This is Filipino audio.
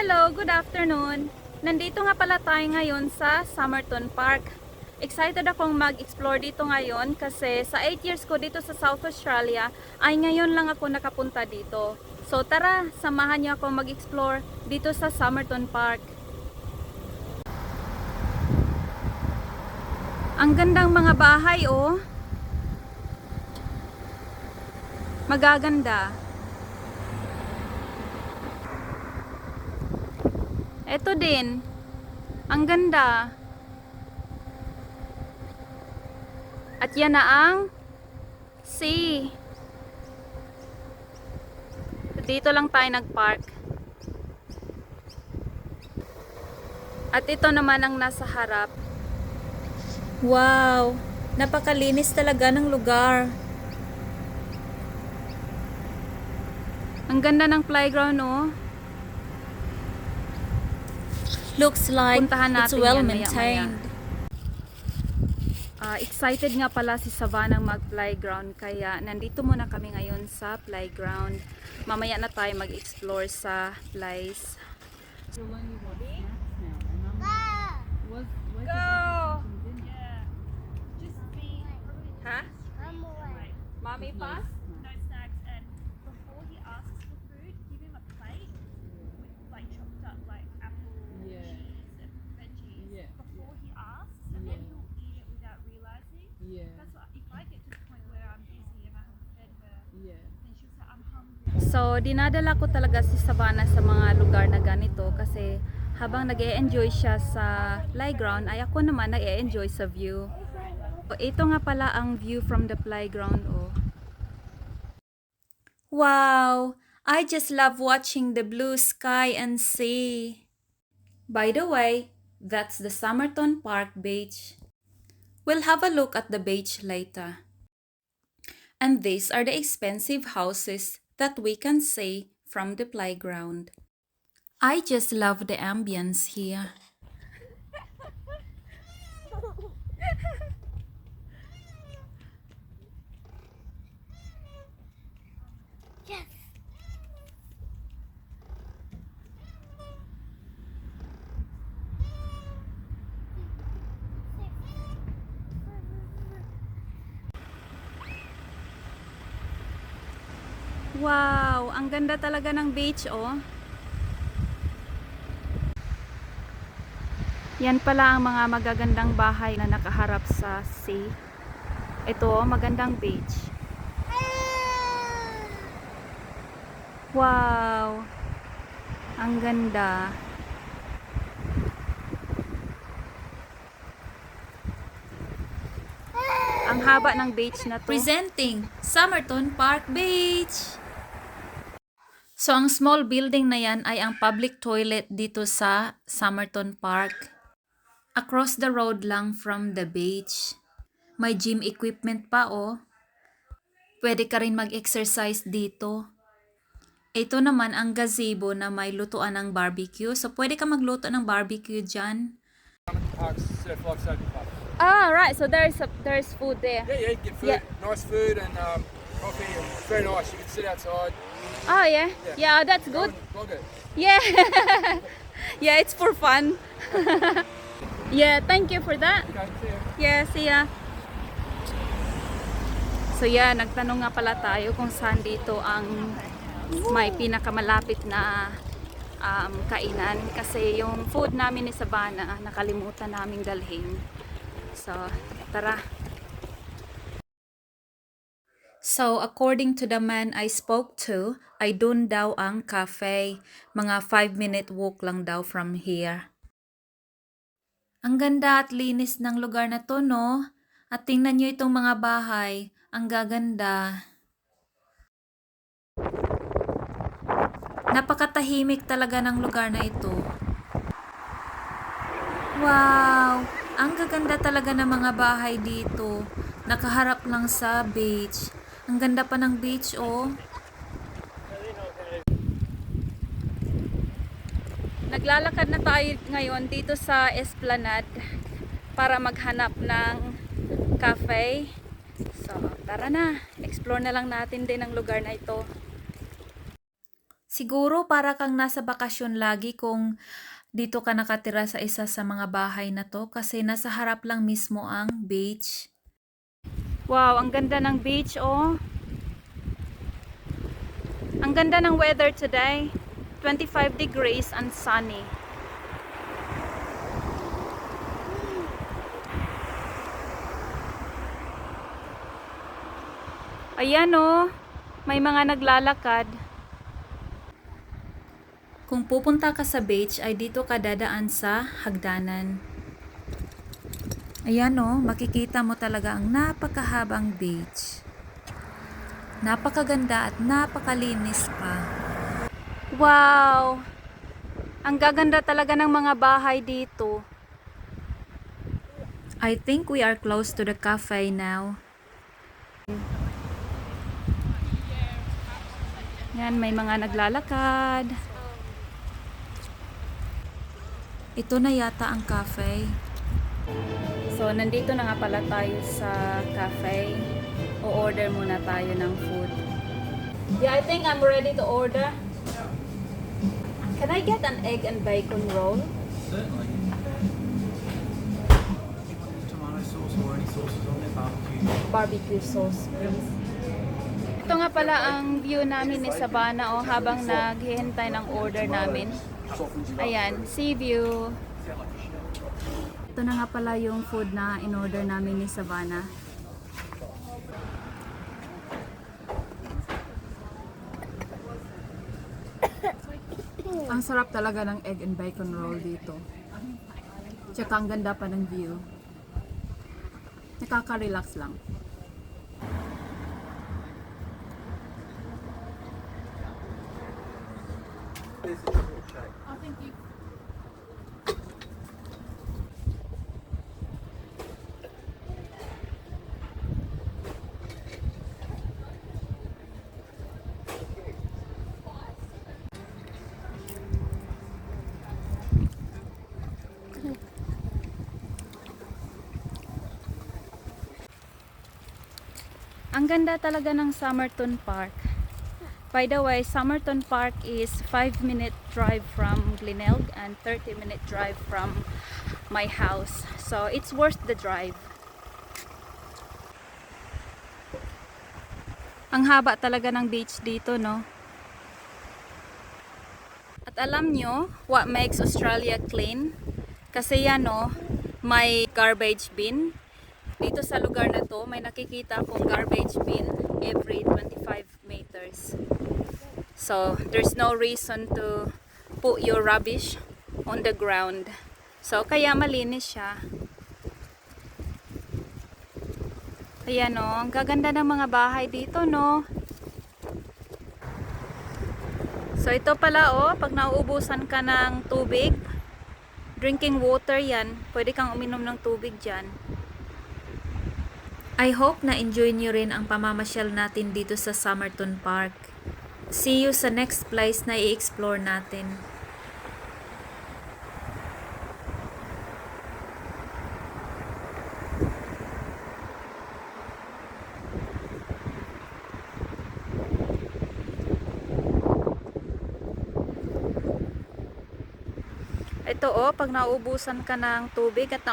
Hello, good afternoon. Nandito nga pala tayo ngayon sa Somerton Park. Excited akong mag-explore dito ngayon kasi sa 8 years ko dito sa South Australia ay ngayon lang ako nakapunta dito. So tara, samahan niyo ako mag-explore dito sa Somerton Park. Ang gandang mga bahay oh. Magaganda. Ito din. Ang ganda. At yan na ang sea. Dito lang tayo nagpark. At ito naman ang nasa harap. Wow! Napakalinis talaga ng lugar. Ang ganda ng playground oh. Looks like it's well maintained. Excited nga pala si Savannah mag-playground kaya nandito muna kami ngayon sa playground. Mamaya na tayo mag-explore sa place. Go! Ha? Mommy pass? No snacks, and before he asks for food, give him a plate with like chopped up like apple, cheese, and veggies before he asks, and then he'll eat it without realizing. That's what, if I get to the point where I'm busy and I haven't fed her, then she'll say I'm hungry. So, dinadala ko talaga si Savannah sa mga lugar na ganito kasi habang nag-e-enjoy siya sa playground ay ako naman nag-e-enjoy sa view. So, ito nga pala ang view from the playground oh. Wow! I just love watching the blue sky and sea. By the way, that's the Somerton Park beach. We'll have a look at the beach later. And these are the expensive houses that we can see from the playground. I just love the ambience here. Yes. Wow! Ang ganda talaga ng beach oh. Yan pala ang mga magagandang bahay na nakaharap sa sea. Ito, magandang beach. Wow! Ang ganda. Ang haba ng beach na to. Presenting Somerton Park Beach! So, ang small building na yan ay ang public toilet dito sa Somerton Park. Across the road lang from the beach. May gym equipment pa oh. Pwede ka rin mag-exercise dito. Ito naman ang gazebo na may lutuan ng barbecue. So, pwede ka magluto ng barbecue dyan. Parks, Surf Life Soapy Park. Ah, right. So, there's food there. Yeah, get food, Yeah. nice food and coffee. And it's very nice. You can sit outside. Oh, yeah. Yeah, that's Go good. and vlog it. Yeah. Yeah, it's for fun. Yeah, thank you for that. Okay, see ya. Yeah, see ya. So yeah, nagtanong nga pala tayo kung saan dito ang may pinakamalapit na kainan kasi yung food namin ni Savannah nakalimutan naming dalhin. So, tara. So, according to the man I spoke to, ay dun daw ang cafe. Mga 5-minute walk lang daw from here. Ang ganda at linis ng lugar na to, no? At tingnan nyo itong mga bahay. Ang gaganda. Napakatahimik talaga ng lugar na ito. Wow! Ang gaganda talaga ng mga bahay dito. Nakaharap lang sa beach. Ang ganda pa ng beach, oh. Naglalakad na tayo ngayon dito sa Esplanade para maghanap ng cafe. So, tara na. Explore na lang natin din ang lugar na ito. Siguro para kang nasa bakasyon lagi kung dito ka nakatira sa isa sa mga bahay na to kasi nasa harap lang mismo ang beach. Wow, ang ganda ng beach, oh. Ang ganda ng weather today. 25 degrees and sunny. Ayan, oh. May mga naglalakad. Kung pupunta ka sa beach ay dito ka dadaan sa hagdanan. Ayan, oh, makikita mo talaga ang napakahabang beach. Napakaganda at napakalinis pa. Wow! Ang gaganda talaga ng mga bahay dito. I think we are close to the cafe now. Yan, may mga naglalakad. Ito na yata ang cafe. So, nandito na nga pala tayo sa cafe. O-order muna tayo ng food. Yeah, I think I'm ready to order. Can I get an egg and bacon roll? Certainly. Tomato sauce or any sauces on there, barbecue. Barbecue sauce, please. Ito nga pala ang view namin ni Savannah habang naghihintay ng order namin. Ayan, sea view. Ito na nga pala yung food na in-order namin ni Savannah. Ang sarap talaga ng egg and bacon roll dito. Tsaka ang ganda pa ng view. Nakaka-relax lang. Ang ganda talaga ng Somerton Park. By the way, Somerton Park is 5-minute drive from Glenelg and 30-minute drive from my house. So, it's worth the drive. Ang haba talaga ng beach dito, no? At alam nyo, what makes Australia clean? Kasi yan, no, may garbage bin. Dito sa lugar na to, may nakikita akong garbage bin every 25 meters. So, there's no reason to put your rubbish on the ground. So, kaya malinis siya. Ayan, no, ang gaganda ng mga bahay dito, no. So, ito pala, oh, pag nauubusan ka ng tubig, drinking water yan, pwede kang uminom ng tubig dyan. I hope na enjoy nyo rin ang pamamasyal natin dito sa Somerton Park. See you sa next place na i-explore natin. Ito, oh, pag nauubusan ka ng tubig at